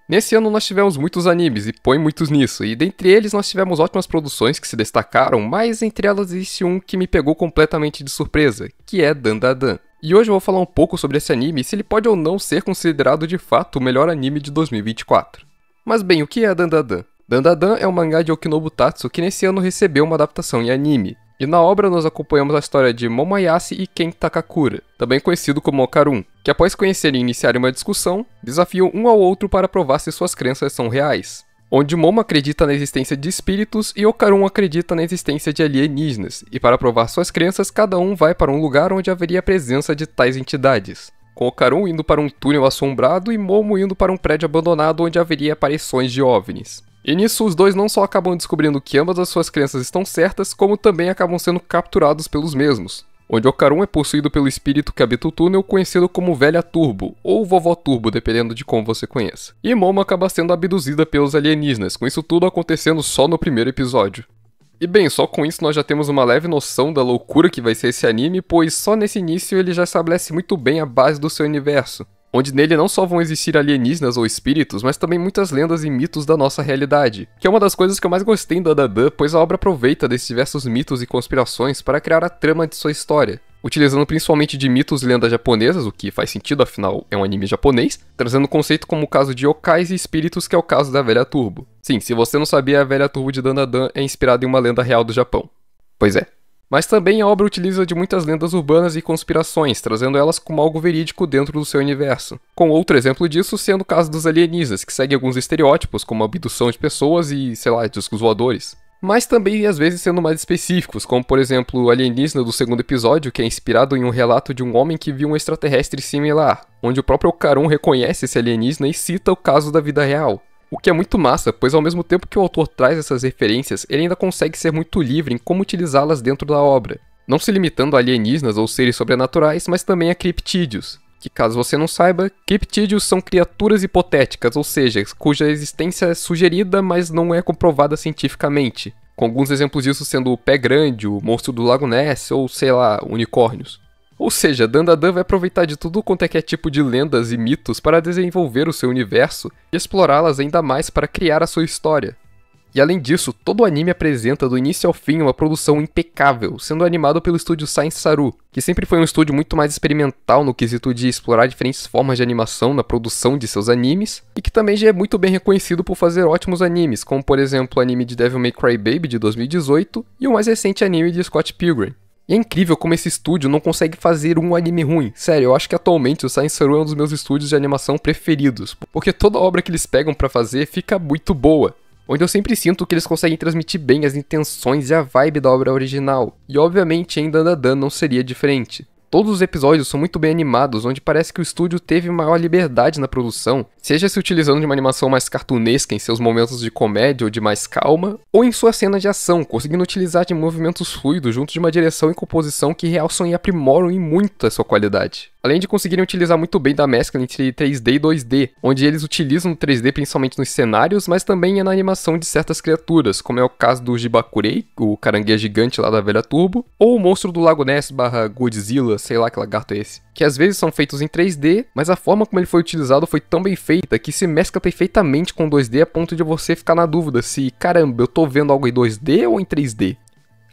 Nesse ano nós tivemos muitos animes, e põe muitos nisso, e dentre eles nós tivemos ótimas produções que se destacaram, mas entre elas existe um que me pegou completamente de surpresa, que é Dandadan. E hoje eu vou falar um pouco sobre esse anime e se ele pode ou não ser considerado de fato o melhor anime de 2024. Mas bem, o que é Dandadan? Dandadan é um mangá de Okinobutatsu que nesse ano recebeu uma adaptação em anime. E na obra nós acompanhamos a história de Momoyasu e Ken Takakura, também conhecido como Okarun, que após conhecerem e iniciarem uma discussão, desafiam um ao outro para provar se suas crenças são reais. Onde Momo acredita na existência de espíritos e Okarun acredita na existência de alienígenas, e para provar suas crenças cada um vai para um lugar onde haveria a presença de tais entidades. Com Okarun indo para um túnel assombrado e Momo indo para um prédio abandonado onde haveria aparições de OVNIs. E nisso os dois não só acabam descobrindo que ambas as suas crenças estão certas, como também acabam sendo capturados pelos mesmos. Onde Okarun é possuído pelo espírito que habita o túnel, conhecido como Velha Turbo, ou Vovó Turbo, dependendo de como você conheça. E Momo acaba sendo abduzida pelos alienígenas, com isso tudo acontecendo só no primeiro episódio. E bem, só com isso nós já temos uma leve noção da loucura que vai ser esse anime, pois só nesse início ele já estabelece muito bem a base do seu universo, onde nele não só vão existir alienígenas ou espíritos, mas também muitas lendas e mitos da nossa realidade, que é uma das coisas que eu mais gostei em Dandadan, pois a obra aproveita desses diversos mitos e conspirações para criar a trama de sua história, utilizando principalmente de mitos e lendas japonesas, o que faz sentido, afinal é um anime japonês, trazendo conceito como o caso de yokais e espíritos, que é o caso da Velha Turbo. Sim, se você não sabia, a Velha Turbo de Dandadan é inspirada em uma lenda real do Japão. Pois é. Mas também a obra utiliza de muitas lendas urbanas e conspirações, trazendo elas como algo verídico dentro do seu universo. Com outro exemplo disso sendo o caso dos alienígenas, que seguem alguns estereótipos, como a abdução de pessoas e, sei lá, discos voadores. Mas também às vezes sendo mais específicos, como por exemplo o alienígena do segundo episódio, que é inspirado em um relato de um homem que viu um extraterrestre similar, onde o próprio Okarun reconhece esse alienígena e cita o caso da vida real. O que é muito massa, pois ao mesmo tempo que o autor traz essas referências, ele ainda consegue ser muito livre em como utilizá-las dentro da obra. Não se limitando a alienígenas ou seres sobrenaturais, mas também a criptídeos. Que caso você não saiba, criptídeos são criaturas hipotéticas, ou seja, cuja existência é sugerida, mas não é comprovada cientificamente. Com alguns exemplos disso sendo o Pé Grande, o Monstro do Lago Ness, ou sei lá, unicórnios. Ou seja, Dandadan vai aproveitar de tudo quanto é tipo de lendas e mitos para desenvolver o seu universo e explorá-las ainda mais para criar a sua história. E além disso, todo o anime apresenta do início ao fim uma produção impecável, sendo animado pelo estúdio Science Saru, que sempre foi um estúdio muito mais experimental no quesito de explorar diferentes formas de animação na produção de seus animes, e que também já é muito bem reconhecido por fazer ótimos animes, como por exemplo o anime de Devil May Cry Baby de 2018 e o mais recente anime de Scott Pilgrim. E é incrível como esse estúdio não consegue fazer um anime ruim. Sério, eu acho que atualmente o Science Saru é um dos meus estúdios de animação preferidos, porque toda obra que eles pegam pra fazer fica muito boa. Onde eu sempre sinto que eles conseguem transmitir bem as intenções e a vibe da obra original. E obviamente em Dandadan não seria diferente. Todos os episódios são muito bem animados, onde parece que o estúdio teve maior liberdade na produção, seja se utilizando de uma animação mais cartunesca em seus momentos de comédia ou de mais calma, ou em sua cena de ação, conseguindo utilizar de movimentos fluidos junto de uma direção e composição que realçam e aprimoram em muito a sua qualidade. Além de conseguirem utilizar muito bem da mescla entre 3D e 2D, onde eles utilizam o 3D principalmente nos cenários, mas também na animação de certas criaturas, como é o caso do Jibakurei, o caranguejo gigante lá da Velha Turbo, ou o monstro do Lago Ness / Godzilla, sei lá que lagarto é esse, que às vezes são feitos em 3D, mas a forma como ele foi utilizado foi tão bem feita que se mescla perfeitamente com 2D a ponto de você ficar na dúvida se, caramba, eu tô vendo algo em 2D ou em 3D?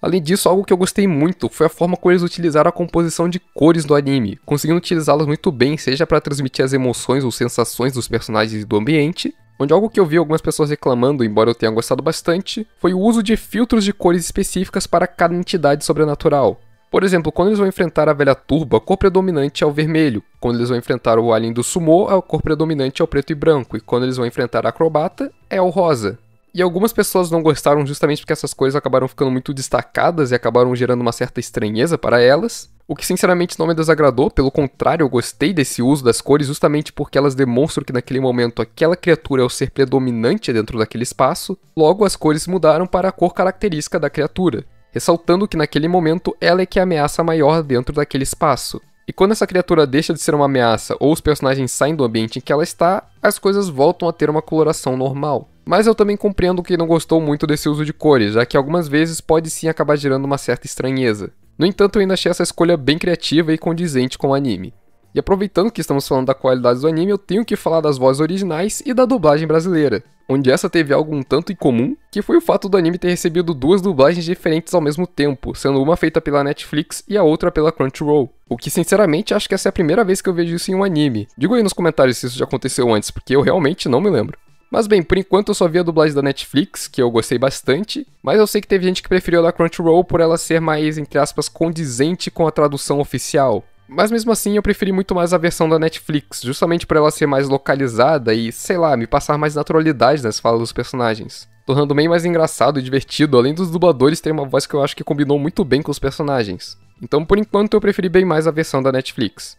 Além disso, algo que eu gostei muito foi a forma como eles utilizaram a composição de cores do anime, conseguindo utilizá-las muito bem, seja para transmitir as emoções ou sensações dos personagens e do ambiente, onde algo que eu vi algumas pessoas reclamando, embora eu tenha gostado bastante, foi o uso de filtros de cores específicas para cada entidade sobrenatural. Por exemplo, quando eles vão enfrentar a Velha Turbo, a cor predominante é o vermelho. Quando eles vão enfrentar o alien do Sumo, a cor predominante é o preto e branco. E quando eles vão enfrentar a Acrobata, é o rosa. E algumas pessoas não gostaram justamente porque essas cores acabaram ficando muito destacadas e acabaram gerando uma certa estranheza para elas. O que sinceramente não me desagradou, pelo contrário, eu gostei desse uso das cores justamente porque elas demonstram que naquele momento aquela criatura é o ser predominante dentro daquele espaço. Logo, as cores mudaram para a cor característica da criatura, ressaltando que naquele momento ela é que é a ameaça maior dentro daquele espaço. E quando essa criatura deixa de ser uma ameaça ou os personagens saem do ambiente em que ela está, as coisas voltam a ter uma coloração normal. Mas eu também compreendo quem não gostou muito desse uso de cores, já que algumas vezes pode sim acabar gerando uma certa estranheza. No entanto, eu ainda achei essa escolha bem criativa e condizente com o anime. E aproveitando que estamos falando da qualidade do anime, eu tenho que falar das vozes originais e da dublagem brasileira, onde essa teve algo um tanto incomum, que foi o fato do anime ter recebido duas dublagens diferentes ao mesmo tempo, sendo uma feita pela Netflix e a outra pela Crunchyroll. O que, sinceramente, acho que essa é a primeira vez que eu vejo isso em um anime. Diga aí nos comentários se isso já aconteceu antes, porque eu realmente não me lembro. Mas bem, por enquanto eu só vi a dublagem da Netflix, que eu gostei bastante, mas eu sei que teve gente que preferiu a da Crunchyroll por ela ser mais, entre aspas, condizente com a tradução oficial. Mas mesmo assim eu preferi muito mais a versão da Netflix, justamente por ela ser mais localizada e, sei lá, me passar mais naturalidade nas falas dos personagens, tornando bem mais engraçado e divertido, além dos dubladores terem uma voz que eu acho que combinou muito bem com os personagens. Então por enquanto eu preferi bem mais a versão da Netflix.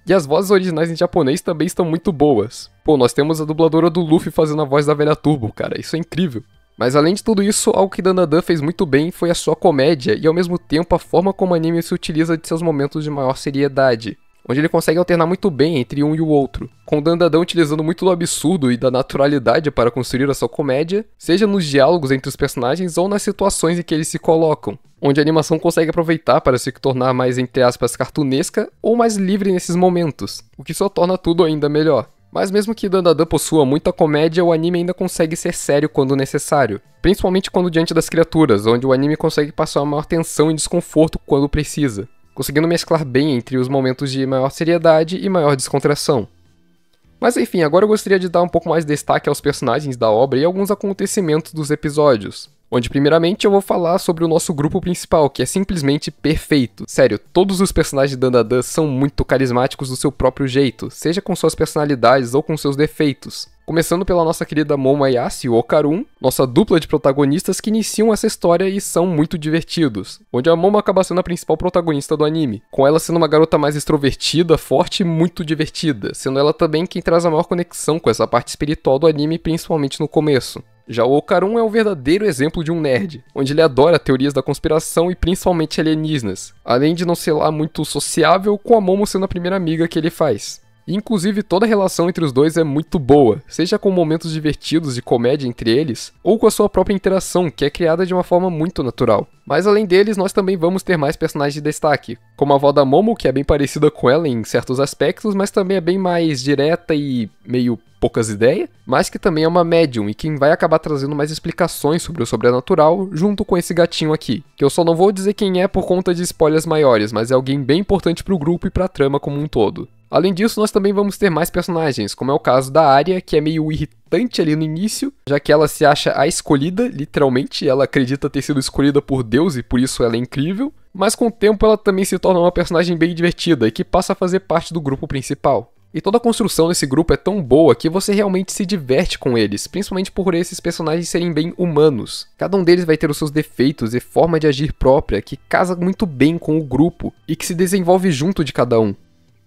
E as vozes originais em japonês também estão muito boas. Pô, nós temos a dubladora do Luffy fazendo a voz da velha Turbo, cara, isso é incrível. Mas além de tudo isso, algo que Dandadan fez muito bem foi a sua comédia e ao mesmo tempo a forma como o anime se utiliza de seus momentos de maior seriedade, onde ele consegue alternar muito bem entre um e o outro, com Dandadan utilizando muito do absurdo e da naturalidade para construir a sua comédia, seja nos diálogos entre os personagens ou nas situações em que eles se colocam, onde a animação consegue aproveitar para se tornar mais, entre aspas, cartunesca ou mais livre nesses momentos, o que só torna tudo ainda melhor. Mas mesmo que Dandadan possua muita comédia, o anime ainda consegue ser sério quando necessário, principalmente quando diante das criaturas, onde o anime consegue passar uma maior tensão e desconforto quando precisa, conseguindo mesclar bem entre os momentos de maior seriedade e maior descontração. Mas enfim, agora eu gostaria de dar um pouco mais de destaque aos personagens da obra e alguns acontecimentos dos episódios, onde primeiramente eu vou falar sobre o nosso grupo principal, que é simplesmente perfeito. Sério, todos os personagens de Dandadan são muito carismáticos do seu próprio jeito, seja com suas personalidades ou com seus defeitos. Começando pela nossa querida Momo Ayase e o Okarun, nossa dupla de protagonistas que iniciam essa história e são muito divertidos, onde a Momo acaba sendo a principal protagonista do anime, com ela sendo uma garota mais extrovertida, forte e muito divertida, sendo ela também quem traz a maior conexão com essa parte espiritual do anime, principalmente no começo. Já o Okarun é o verdadeiro exemplo de um nerd, onde ele adora teorias da conspiração e principalmente alienígenas, além de não ser lá muito sociável, com a Momo sendo a primeira amiga que ele faz. E, inclusive, toda a relação entre os dois é muito boa, seja com momentos divertidos de comédia entre eles, ou com a sua própria interação, que é criada de uma forma muito natural. Mas além deles, nós também vamos ter mais personagens de destaque, como a avó da Momo, que é bem parecida com ela em certos aspectos, mas também é bem mais direta e meio poucas ideias, mas que também é uma médium e quem vai acabar trazendo mais explicações sobre o sobrenatural junto com esse gatinho aqui, que eu só não vou dizer quem é por conta de spoilers maiores, mas é alguém bem importante pro grupo e pra trama como um todo. Além disso, nós também vamos ter mais personagens, como é o caso da Arya, que é meio irritante ali no início, já que ela se acha a escolhida, literalmente, ela acredita ter sido escolhida por Deus e por isso ela é incrível, mas com o tempo ela também se torna uma personagem bem divertida e que passa a fazer parte do grupo principal. E toda a construção desse grupo é tão boa que você realmente se diverte com eles, principalmente por esses personagens serem bem humanos. Cada um deles vai ter os seus defeitos e forma de agir própria que casa muito bem com o grupo e que se desenvolve junto de cada um.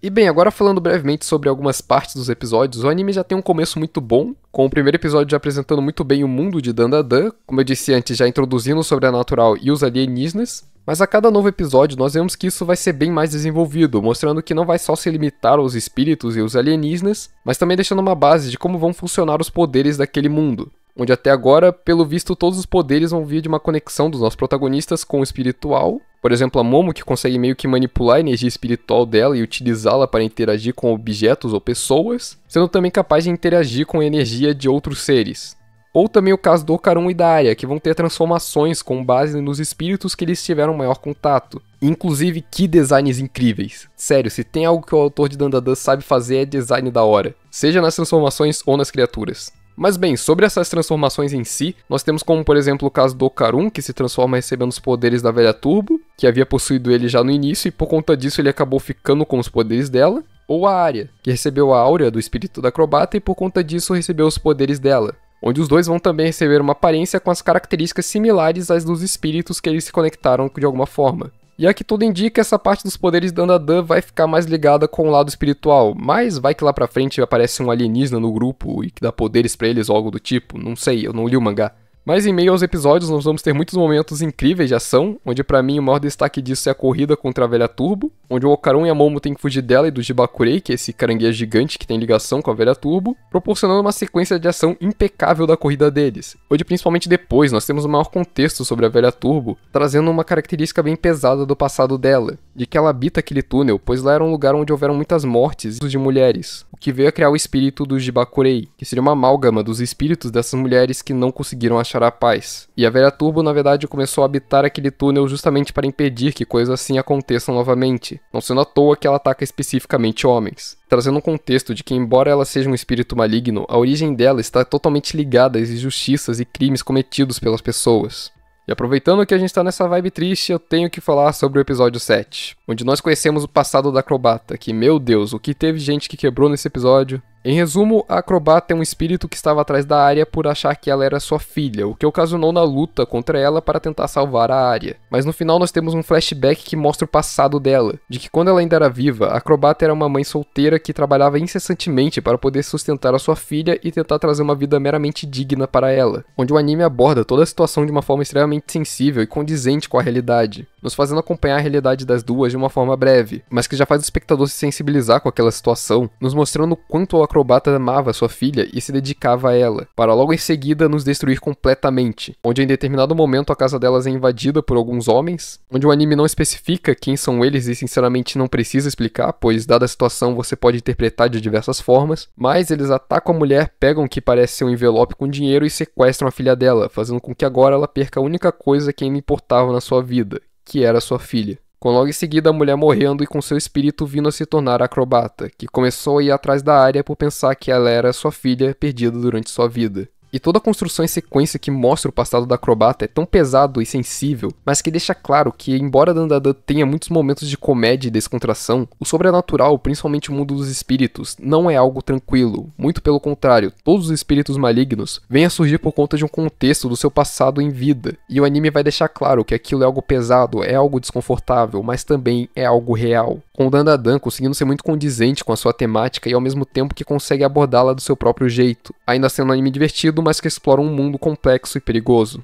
E bem, agora falando brevemente sobre algumas partes dos episódios, o anime já tem um começo muito bom, com o primeiro episódio já apresentando muito bem o mundo de Dandadan, como eu disse antes, já introduzindo o sobrenatural e os alienígenas, mas a cada novo episódio nós vemos que isso vai ser bem mais desenvolvido, mostrando que não vai só se limitar aos espíritos e os alienígenas, mas também deixando uma base de como vão funcionar os poderes daquele mundo, onde até agora, pelo visto, todos os poderes vão vir de uma conexão dos nossos protagonistas com o espiritual. Por exemplo, a Momo, que consegue meio que manipular a energia espiritual dela e utilizá-la para interagir com objetos ou pessoas, sendo também capaz de interagir com a energia de outros seres. Ou também o caso do Okarun e da Arya, que vão ter transformações com base nos espíritos que eles tiveram maior contato. Inclusive, que designs incríveis. Sério, se tem algo que o autor de Dandadan sabe fazer é design da hora, seja nas transformações ou nas criaturas. Mas bem, sobre essas transformações em si, nós temos como, por exemplo, o caso do Okarun, que se transforma recebendo os poderes da velha Turbo, que havia possuído ele já no início e por conta disso ele acabou ficando com os poderes dela. Ou a Arya, que recebeu a áurea do espírito da acrobata e por conta disso recebeu os poderes dela, onde os dois vão também receber uma aparência com as características similares às dos espíritos que eles se conectaram de alguma forma. E aqui tudo indica que essa parte dos poderes de Dandadan vai ficar mais ligada com o lado espiritual, mas vai que lá pra frente aparece um alienígena no grupo e que dá poderes pra eles ou algo do tipo, não sei, eu não li o mangá. Mas em meio aos episódios nós vamos ter muitos momentos incríveis de ação, onde pra mim o maior destaque disso é a corrida contra a velha Turbo, onde o Ocaron e a Momo têm que fugir dela e do Jibakurei, que é esse caranguejo gigante que tem ligação com a velha Turbo, proporcionando uma sequência de ação impecável da corrida deles, onde principalmente depois nós temos o maior contexto sobre a velha Turbo, trazendo uma característica bem pesada do passado dela, de que ela habita aquele túnel, pois lá era um lugar onde houveram muitas mortes de mulheres, o que veio a criar o espírito do Jibakurei, que seria uma amálgama dos espíritos dessas mulheres que não conseguiram achar a paz. E a velha Turbo, na verdade, começou a habitar aquele túnel justamente para impedir que coisas assim aconteçam novamente, não sendo à toa que ela ataca especificamente homens. Trazendo um contexto de que, embora ela seja um espírito maligno, a origem dela está totalmente ligada às injustiças e crimes cometidos pelas pessoas. E aproveitando que a gente está nessa vibe triste, eu tenho que falar sobre o episódio 7, onde nós conhecemos o passado da Acrobata, que, meu Deus, o que teve gente que quebrou nesse episódio. Em resumo, a Acrobata é um espírito que estava atrás da Arya por achar que ela era sua filha, o que ocasionou na luta contra ela para tentar salvar a Arya. Mas no final nós temos um flashback que mostra o passado dela, de que quando ela ainda era viva, a Acrobata era uma mãe solteira que trabalhava incessantemente para poder sustentar a sua filha e tentar trazer uma vida meramente digna para ela, onde o anime aborda toda a situação de uma forma extremamente sensível e condizente com a realidade, nos fazendo acompanhar a realidade das duas de uma forma breve, mas que já faz o espectador se sensibilizar com aquela situação, nos mostrando o quanto a Acrobata amava sua filha e se dedicava a ela, para logo em seguida nos destruir completamente, onde em determinado momento a casa delas é invadida por alguns homens, onde o anime não especifica quem são eles e sinceramente não precisa explicar, pois dada a situação você pode interpretar de diversas formas, mas eles atacam a mulher, pegam o que parece ser um envelope com dinheiro e sequestram a filha dela, fazendo com que agora ela perca a única coisa que ainda importava na sua vida, que era sua filha. Com logo em seguida a mulher morrendo e com seu espírito vindo a se tornar a Acrobata, que começou a ir atrás da Arya por pensar que ela era sua filha perdida durante sua vida. E toda a construção e sequência que mostra o passado da Acrobata é tão pesado e sensível, mas que deixa claro que, embora Dandadan tenha muitos momentos de comédia e descontração, o sobrenatural, principalmente o mundo dos espíritos, não é algo tranquilo. Muito pelo contrário, todos os espíritos malignos vêm a surgir por conta de um contexto do seu passado em vida. E o anime vai deixar claro que aquilo é algo pesado, é algo desconfortável, mas também é algo real. Com o Dandadan conseguindo ser muito condizente com a sua temática e ao mesmo tempo que consegue abordá-la do seu próprio jeito, ainda sendo um anime divertido, mas que explora um mundo complexo e perigoso.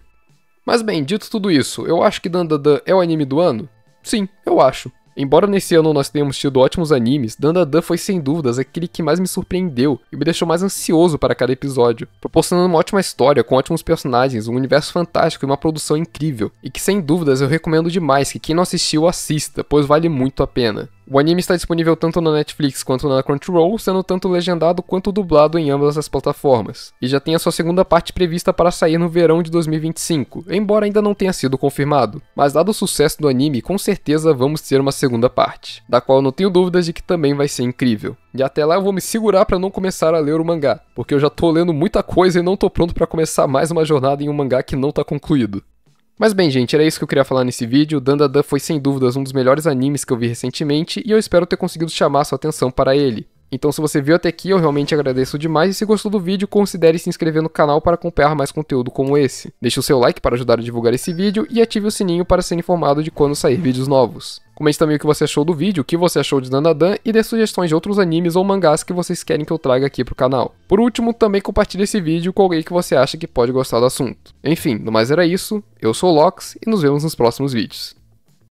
Mas bem, dito tudo isso, eu acho que Dandadan é o anime do ano? Sim, eu acho. Embora nesse ano nós tenhamos tido ótimos animes, Dandadan foi sem dúvidas aquele que mais me surpreendeu e me deixou mais ansioso para cada episódio, proporcionando uma ótima história com ótimos personagens, um universo fantástico e uma produção incrível, e que sem dúvidas eu recomendo demais que quem não assistiu assista, pois vale muito a pena. O anime está disponível tanto na Netflix quanto na Crunchyroll, sendo tanto legendado quanto dublado em ambas as plataformas, e já tem a sua segunda parte prevista para sair no verão de 2025, embora ainda não tenha sido confirmado. Mas dado o sucesso do anime, com certeza vamos ter uma segunda parte, da qual não tenho dúvidas de que também vai ser incrível. E até lá eu vou me segurar para não começar a ler o mangá, porque eu já tô lendo muita coisa e não tô pronto para começar mais uma jornada em um mangá que não tá concluído. Mas bem, gente, era isso que eu queria falar nesse vídeo. Dandadan foi sem dúvidas um dos melhores animes que eu vi recentemente e eu espero ter conseguido chamar sua atenção para ele. Então se você viu até aqui, eu realmente agradeço demais e se gostou do vídeo, considere se inscrever no canal para acompanhar mais conteúdo como esse. Deixe o seu like para ajudar a divulgar esse vídeo e ative o sininho para ser informado de quando sair vídeos novos. Comente também o que você achou do vídeo, o que você achou de Dandadan e dê sugestões de outros animes ou mangás que vocês querem que eu traga aqui pro canal. Por último, também compartilhe esse vídeo com alguém que você acha que pode gostar do assunto. Enfim, no mais era isso, eu sou o Lox e nos vemos nos próximos vídeos.